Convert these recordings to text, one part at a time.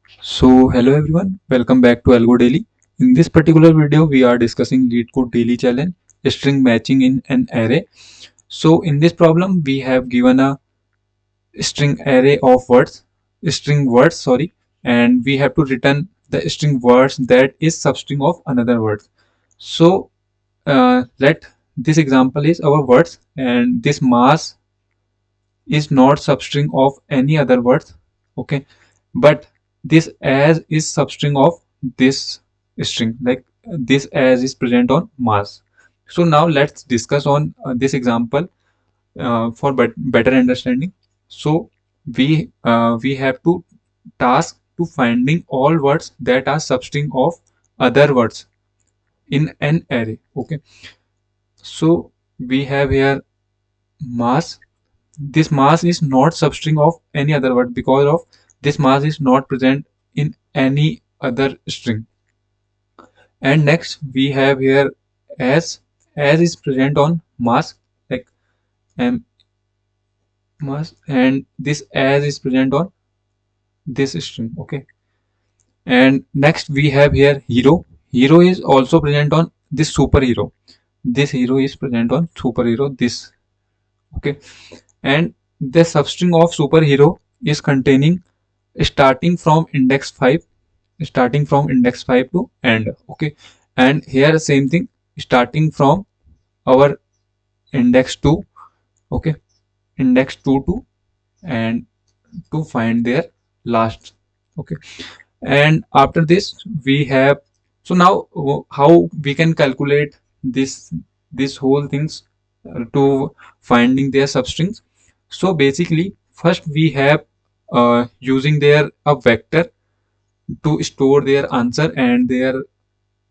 So hello everyone, welcome back to Algo Daily. In this particular video, we are discussing LeetCode Daily Challenge, string matching in an array. So in this problem, we have given a string array of words, string words, sorry, and we have to return the string words that is substring of another word. So let this example is our words, and this mass is not substring of any other words, okay, but this as is substring of this string, like this as is present on mass. So now let's discuss on this example for better understanding. So we have to task to finding all words that are substring of other words in an array, okay. So we have here mass. This mass is not substring of any other word because of this mass is not present in any other string. And next we have here as is present on mass, like m mass, and this as is present on this string, okay. And next we have here hero. Hero is also present on this superhero. This hero is present on superhero, this, okay. And the substring of superhero is containing starting from index 5, to end, okay. And here same thing, starting from our index 2, okay, index 2 to and to find their last, okay. And after this we have, so now how we can calculate this whole things to finding their substrings. So basically first we have using their a vector to store their answer and their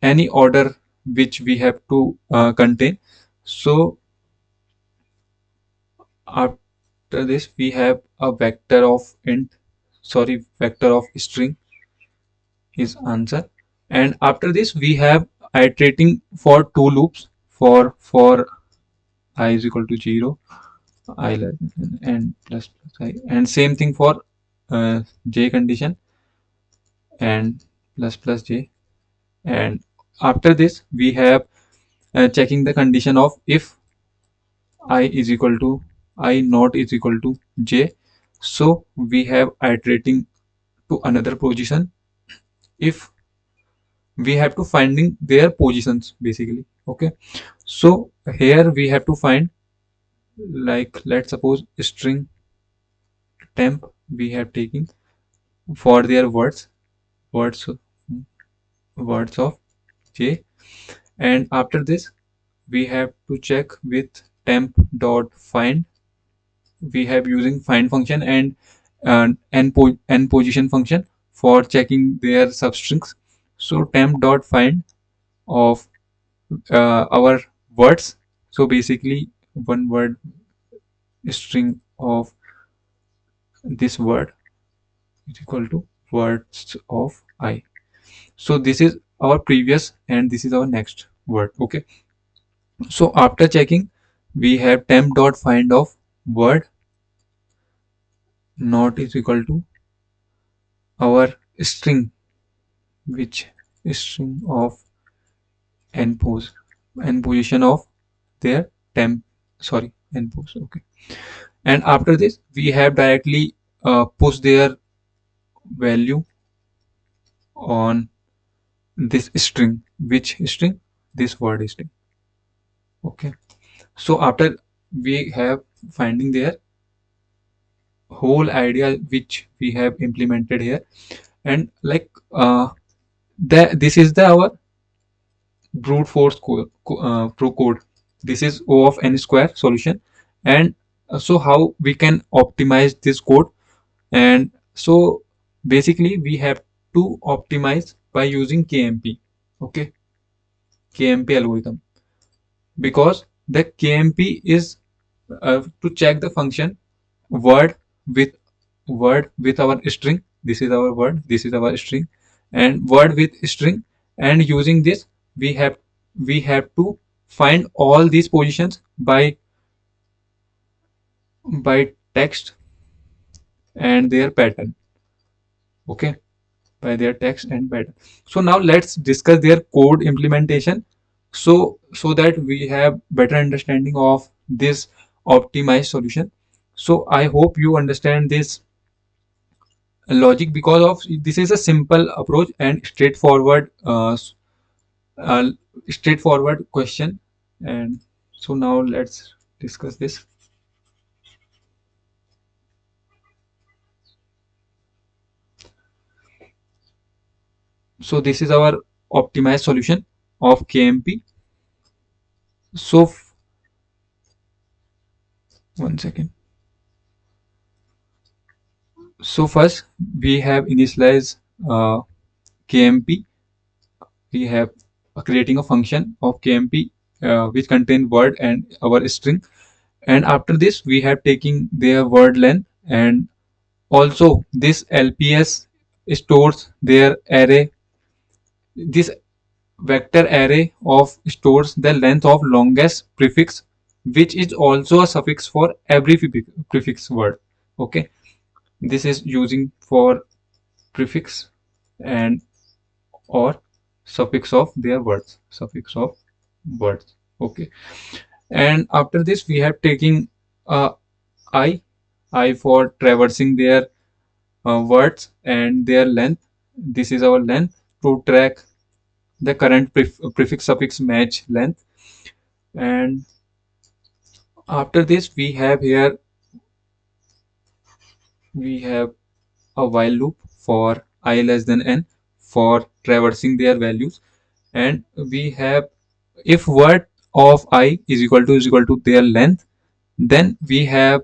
any order which we have to contain. So after this we have a vector of vector of string is answer. And after this we have iterating for two loops for I is equal to 0, I less than and plus I, and same thing for j condition and plus j. And after this we have checking the condition of if I is equal to I not is equal to j. So we have iterating to another position if we have to finding their positions basically, okay. So here we have to find, like let's suppose string temp we have taken for their words words of j. And after this we have to check with temp dot find. We have using find function and n position function for checking their substrings. So temp dot find of our words, so basically one word string of this word is equal to words of I. So this is our previous and this is our next word, okay. So after checking we have temp dot find of word not is equal to our string, which is string of n position of their temp, sorry, n pos, okay. And after this we have directly push their value on this string, which string, this word string, okay. So after we have finding their whole idea which we have implemented here, and like this is the our brute force code. This is O of n square solution. And so how we can optimize this code. And so basically we have to optimize by using KMP, okay, KMP algorithm, because the KMP is to check the function word with our string. This is our word, this is our string, and word with string. And using this we have to find all these positions by text and their pattern, okay. by their text and pattern. So now let's discuss their code implementation, so that we have better understanding of this optimized solution. So I hope you understand this logic, because of this is a simple approach and uh, straightforward question. And so now let's discuss this. So this is our optimized solution of KMP. So 1 second. So first we have initialize KMP. We have creating a function of KMP which contain word and our string. And after this we have taking their word length, and also this LPS stores their array. This vector array of stores the length of longest prefix, which is also a suffix for every prefix word. Okay, this is using for prefix and or suffix of their words, suffix of words. Okay, and after this we have taking uh, I I for traversing their words and their length. This is our length to track the current prefix suffix match length. And after this we have a while loop for I less than n for traversing their values. And we have, if word of I is equal to their length, then we have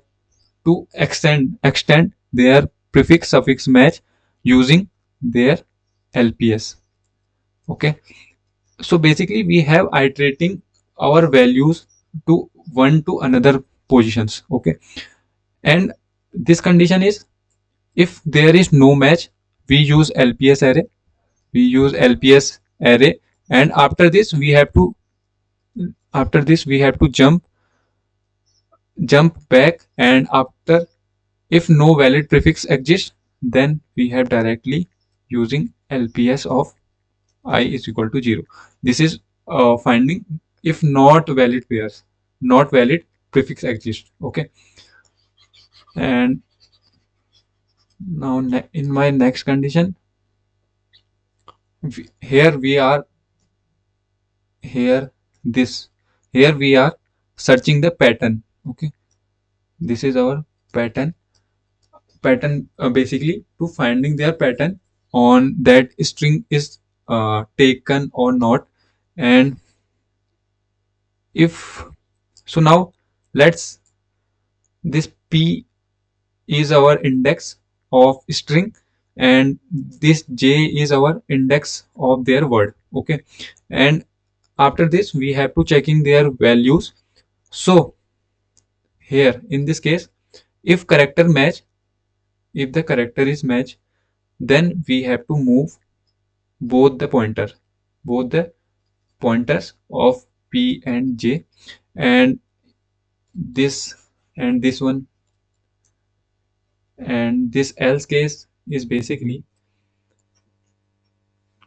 to extend their prefix suffix match using their LPS. Okay, so basically we have iterating our values to one to another positions. Okay, and this condition is, if there is no match, we use LPS array. We use LPS array, and after this we have to jump back, and after, if no valid prefix exists, then we have directly using LPS of I is equal to 0. This is finding if not valid pairs, not valid prefix exists. Okay, and now in my next condition, here we are here this here we are searching the pattern. Okay, this is our pattern basically to finding their pattern on that string is taken or not. And if so, now let's, this P is our index of string, and this J is our index of their word. Okay, and after this we have to checking their values. So here in this case, if character match, if the character is match, then we have to move both the both the pointers of P and J, and this this one. And this else case is basically,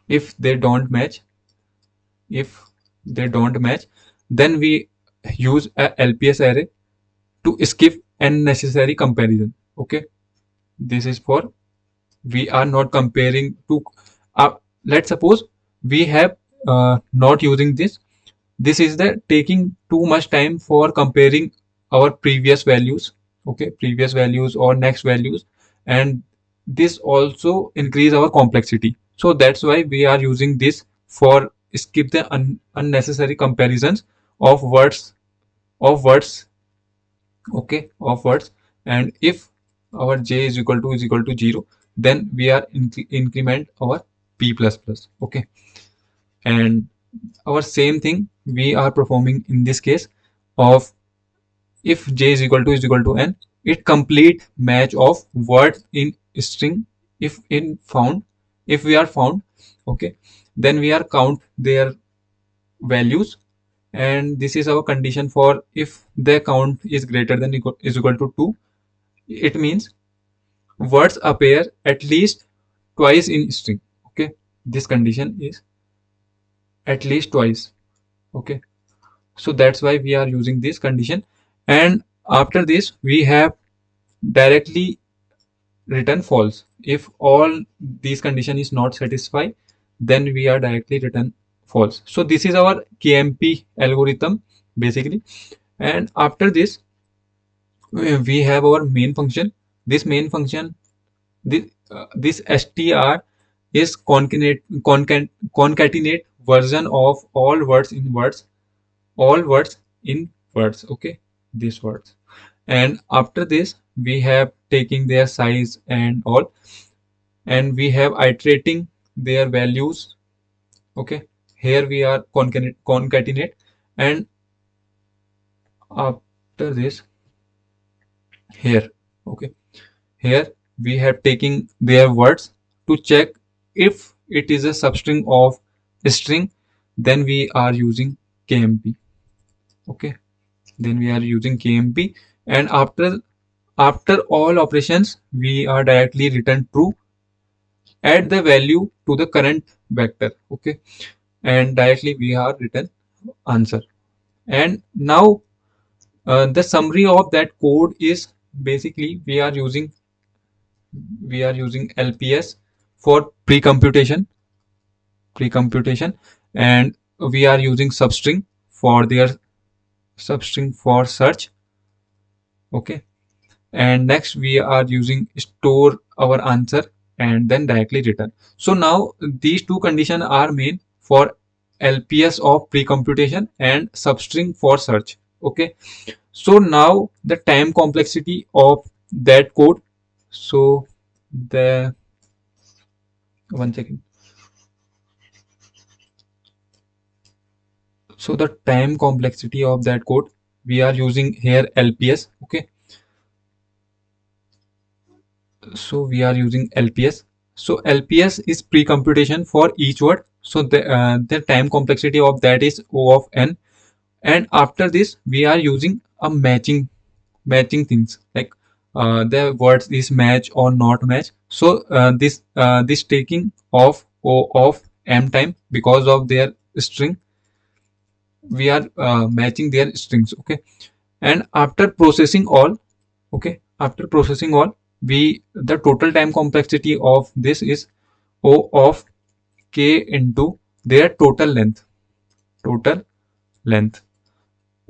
if they don't match, if they don't match, then we use a LPS array to skip unnecessary comparison. Okay, this is for, we are not comparing to uh, let's suppose we have not using this is the taking too much time for comparing our previous values. Okay, previous values or next values, and this also increase our complexity. So that's why we are using this for skip the unnecessary comparisons of words. Okay, of words. And if our j is equal to 0, then we are increment our p plus plus. Okay, and our same thing we are performing in this case of, if j is equal to n, it complete match of word in string. If we are found, okay, then we are count their values. And this is our condition for, if the count is greater than is equal to 2, it means words appear at least twice in string. Okay, this condition is at least twice. Okay, so that's why we are using this condition. And after this we have directly return false. If all these condition is not satisfied, then we are directly return false. So this is our KMP algorithm basically. And after this we have our main function. This main function, this str is concatenate version of all words in words, all words in words. Okay, these words. And after this we have taking their size and all, and we have iterating their values. Okay, here we are concatenate, and after this here, okay, here we have taking their words to check if it is a substring of a string, then we are using KMP. Okay, then we are using KMP, and after all operations we are directly return true, add the value to the current vector. Okay, and directly we are return answer. And now the summary of that code is basically we are using LPS for pre-computation, and we are using substring for search. Okay, and next we are using store our answer and then directly return. So now these two conditions are main for LPS of pre-computation and substring for search. Okay, so now the time complexity of that code. So the one second. So the time complexity of that code, we are using here LPS. Okay, so we are using LPS. So LPS is pre-computation for each word. So the time complexity of that is O of n. And after this, we are using a matching things like the words is match or not match. So this taking of O of m time because of their string, we are matching their strings. Okay, and after processing all, okay, after processing all, we the total time complexity of this is O of k into their total length.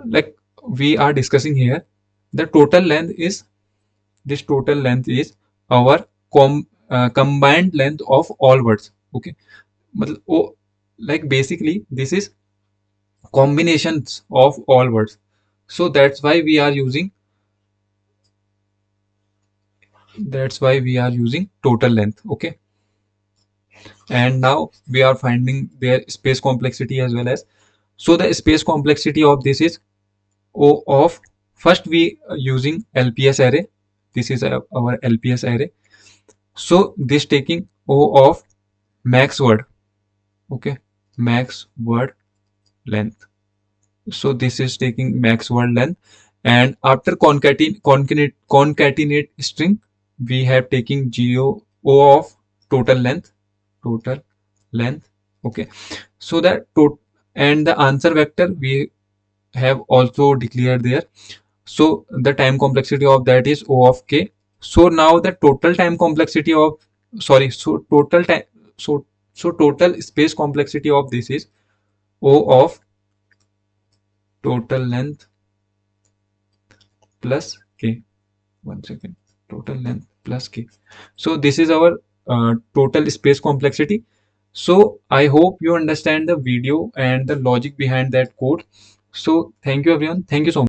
Like we are discussing here, the total length is this total length is our combined length of all words. Okay, like basically this is combinations of all words. So that's why we are using total length. Okay, and now we are finding their space complexity as well as. So the space complexity of this is O of, first we are using LPS array. This is our LPS array. So this taking O of max word. Okay, max word length. So this is taking max word length, and after concatenate string, we have taking geo O of total length. Okay, so that and the answer vector we have also declared there. So the time complexity of that is O of k. So now the total time complexity of, sorry, so total time, so total space complexity of this is O of total length plus k. One second, total length plus k. So this is our total space complexity. So I hope you understand the video and the logic behind that code. So thank you everyone. Thank you so much.